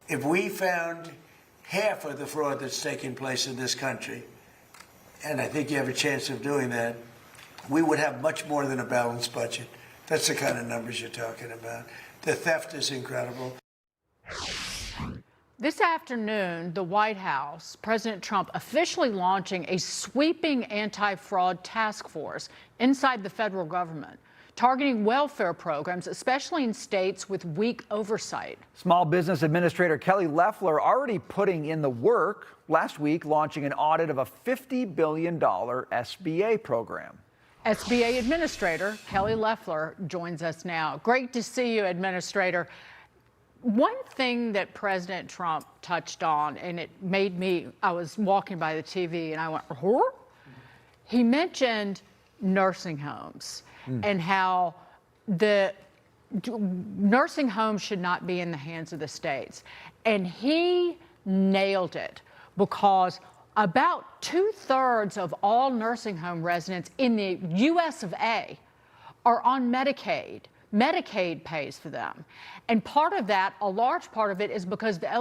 if we found half of the fraud that's taking place in this country, and I think you have a chance of doing that, we would have much more than a balanced budget. That's the kind of numbers you're talking about. The theft is incredible. This afternoon, the White House, President Trump officially launching a sweeping anti-fraud task force inside the federal government, targeting welfare programs, especially in states with weak oversight. Small Business Administrator Kelly Loeffler already putting in the work, last week launching an audit of a $50 billion SBA program. SBA Administrator Kelly Loeffler joins us now. Great to see you, Administrator. One thing that President Trump touched on, and it made me, I was walking by the TV and I went, huh? He mentioned nursing homes and how the nursing homes should not be in the hands of the states. And he nailed it, because about 2/3 of all nursing home residents in the US of A are on Medicaid. Medicaid pays for them. And part of that, a large part of it, is because the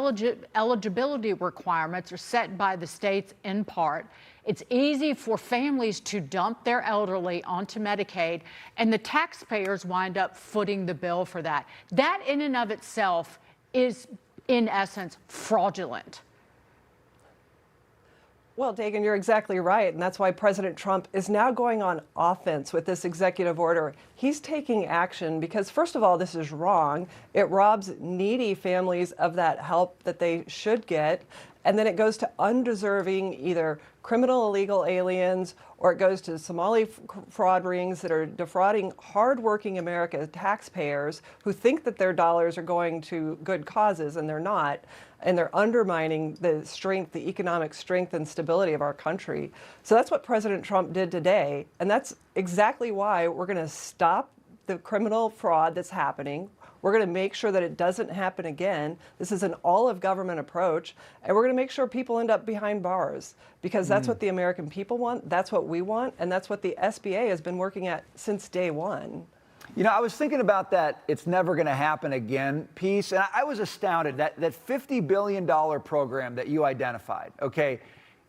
eligibility requirements are set by the states in part. It's easy for families to dump their elderly onto Medicaid, and the taxpayers wind up footing the bill for that. That in and of itself is, in essence, fraudulent. Well, Dagan, you're exactly right, and that's why President Trump is now going on offense with this executive order. He's taking action because, first of all, this is wrong. It robs needy families of that help that they should get, and then it goes to undeserving either criminal illegal aliens, or it goes to Somali fraud rings that are defrauding hardworking American taxpayers who think that their dollars are going to good causes, and they're not. And they're undermining the strength, the economic strength and stability of our country. So that's what President Trump did today. And that's exactly why we're going to stop the criminal fraud that's happening. We're going to make sure that it doesn't happen again. This is an all-of-government approach. And we're going to make sure people end up behind bars, because that's what the American people want, that's what we want, and that's what the SBA has been working at since day one. You know, I was thinking about that "it's never going to happen again" piece, and I was astounded that $50 billion program that you identified, okay,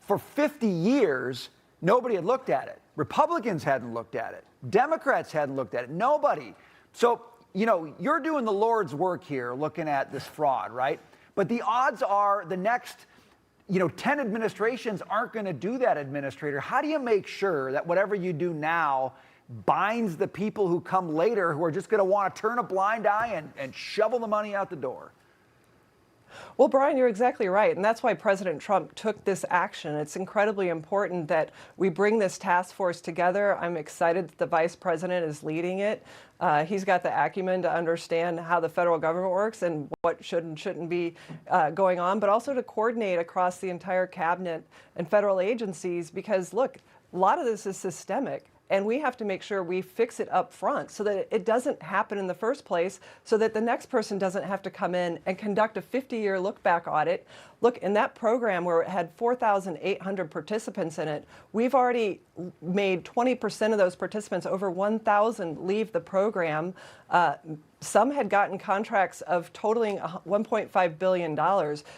for 50 years, nobody had looked at it. Republicans hadn't looked at it. Democrats hadn't looked at it. Nobody. So, you know, you're doing the Lord's work here looking at this fraud, right? But the odds are the next, 10 administrations aren't going to do that, Administrator. How do you make sure that whatever you do now binds the people who come later, who are just going to want to turn a blind eye and shovel the money out the door? Well, Brian, you're exactly right. And that's why President Trump took this action. It's incredibly important that we bring this task force together. I'm excited that the vice president is leading it. He's got the acumen to understand how the federal government works and what should and shouldn't be going on, but also to coordinate across the entire cabinet and federal agencies, because, look, a lot of this is systemic. And we have to make sure we fix it up front so that it doesn't happen in the first place, so that the next person doesn't have to come in and conduct a 50-year look-back audit. Look, in that program where it had 4,800 participants in it, we've already made 20% of those participants, over 1,000, leave the program. Some had gotten contracts of totaling $1.5 billion.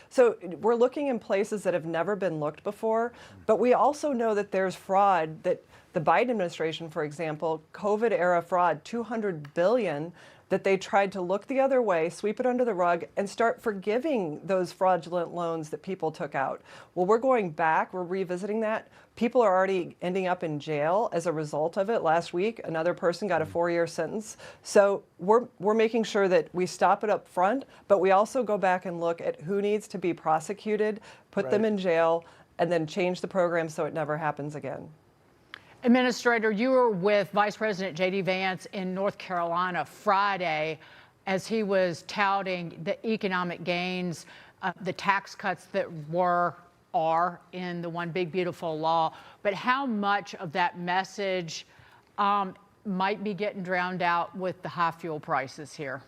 So we're looking in places that have never been looked before, but we also know that there's fraud that the Biden administration, for example, COVID-era fraud, $200 billion, that they tried to look the other way, sweep it under the rug, and start forgiving those fraudulent loans that people took out. Well, we're going back, we're revisiting that. People are already ending up in jail as a result of it. Last week, another person got a 4-year sentence. So we're making sure that we stop it up front, but we also go back and look at who needs to be prosecuted, put them in jail, and then change the program so it never happens again. Administrator, you were with Vice President J.D. Vance in North Carolina Friday as he was touting the economic gains, the tax cuts that are in the One Big Beautiful Law. But how much of that message might be getting drowned out with the high fuel prices here?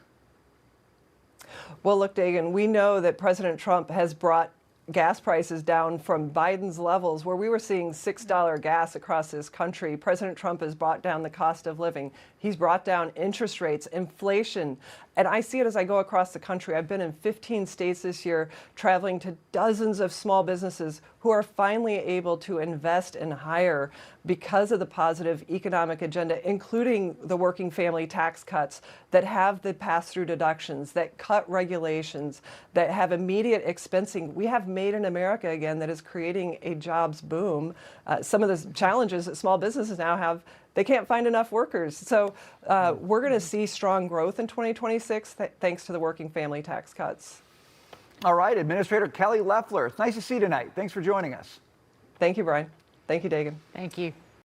Well, look, Dagan, we know that President Trump has brought gas prices down from Biden's levels, where we were seeing $6 gas across this country. President Trump has brought down the cost of living. He's brought down interest rates, inflation. And I see it as I go across the country. I've been in 15 states this year, traveling to dozens of small businesses who are finally able to invest and hire because of the positive economic agenda, including the working family tax cuts that have the pass-through deductions, that cut regulations, that have immediate expensing. We have Made in America again that is creating a jobs boom. Some of the challenges that small businesses now have, they can't find enough workers. So we're going to see strong growth in 2026 thanks to the working family tax cuts. All right, Administrator Kelly Loeffler, it's nice to see you tonight. Thanks for joining us. Thank you, Brian. Thank you, Dagan. Thank you.